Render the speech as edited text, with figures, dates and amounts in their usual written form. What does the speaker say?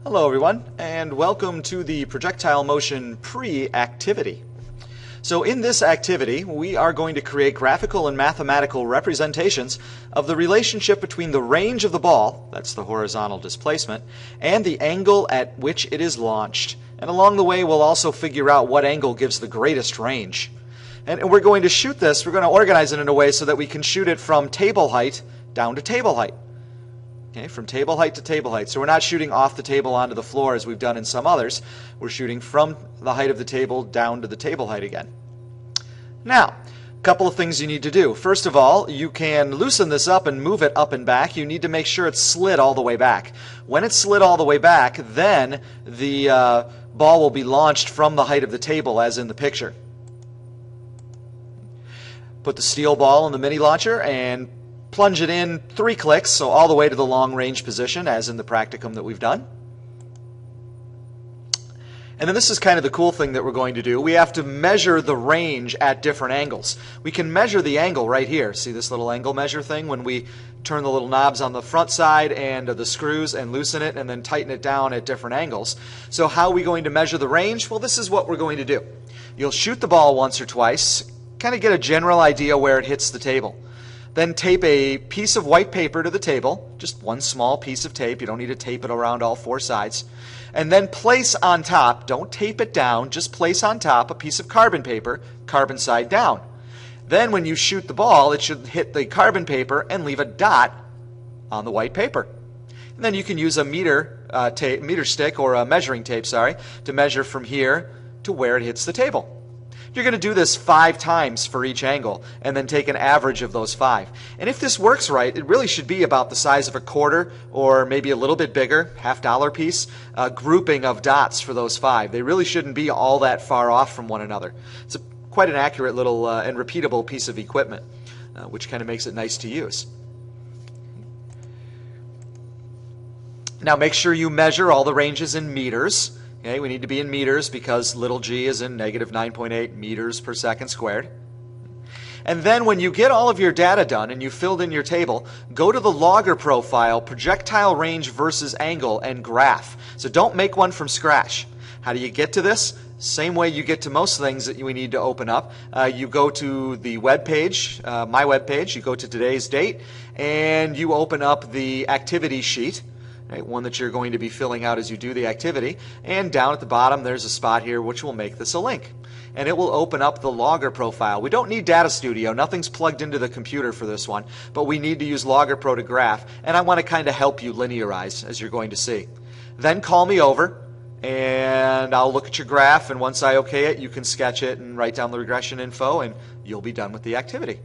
Hello everyone, and welcome to the projectile motion pre-activity. So in this activity, we are going to create graphical and mathematical representations of the relationship between the range of the ball, that's the horizontal displacement, and the angle at which it is launched. And along the way, we'll also figure out what angle gives the greatest range. And we're going to shoot this, we're going to organize it in a way so that we can shoot it from table height down to table height. Okay, from table height to table height. So we're not shooting off the table onto the floor as we've done in some others. We're shooting from the height of the table down to the table height again. Now, a couple of things you need to do. First of all, you can loosen this up and move it up and back. You need to make sure it's slid all the way back. When it's slid all the way back, then the ball will be launched from the height of the table as in the picture. Put the steel ball in the mini launcher and plunge it in 3 clicks, so all the way to the long range position, as in the practicum that we've done. And then this is kind of the cool thing that we're going to do. We have to measure the range at different angles. We can measure the angle right here. See this little angle measure thing when we turn the little knobs on the front side and the screws and loosen it and then tighten it down at different angles. So how are we going to measure the range? Well, this is what we're going to do. You'll shoot the ball once or twice, kind of get a general idea where it hits the table. Then tape a piece of white paper to the table, just one small piece of tape. You don't need to tape it around all 4 sides. And then place on top, don't tape it down, just place on top a piece of carbon paper, carbon side down. Then when you shoot the ball, it should hit the carbon paper and leave a dot on the white paper. And then you can use a meter stick or a measuring tape, to measure from here to where it hits the table. You're going to do this 5 times for each angle and then take an average of those 5. And if this works right, it really should be about the size of a quarter or maybe a little bit bigger, $half piece, grouping of dots for those 5. They really shouldn't be all that far off from one another. It's quite an accurate little and repeatable piece of equipment, which kind of makes it nice to use. Now make sure you measure all the ranges in meters. Okay, we need to be in meters because little g is in negative 9.8 meters per second squared. And then when you get all of your data done and you filled in your table, go to the logger profile, projectile range versus angle, and graph. So don't make one from scratch. How do you get to this? Same way you get to most things that we need to open up. You go to the web page, my web page, you go to today's date, and you open up the activity sheet. Right, one that you're going to be filling out as you do the activity, and down at the bottom there's a spot here which will make this a link, and it will open up the logger profile. We don't need Data Studio, nothing's plugged into the computer for this one, but we need to use Logger Pro to graph, and I want to kind of help you linearize, as you're going to see. Then call me over and I'll look at your graph, and once I okay it, you can sketch it and write down the regression info, and you'll be done with the activity.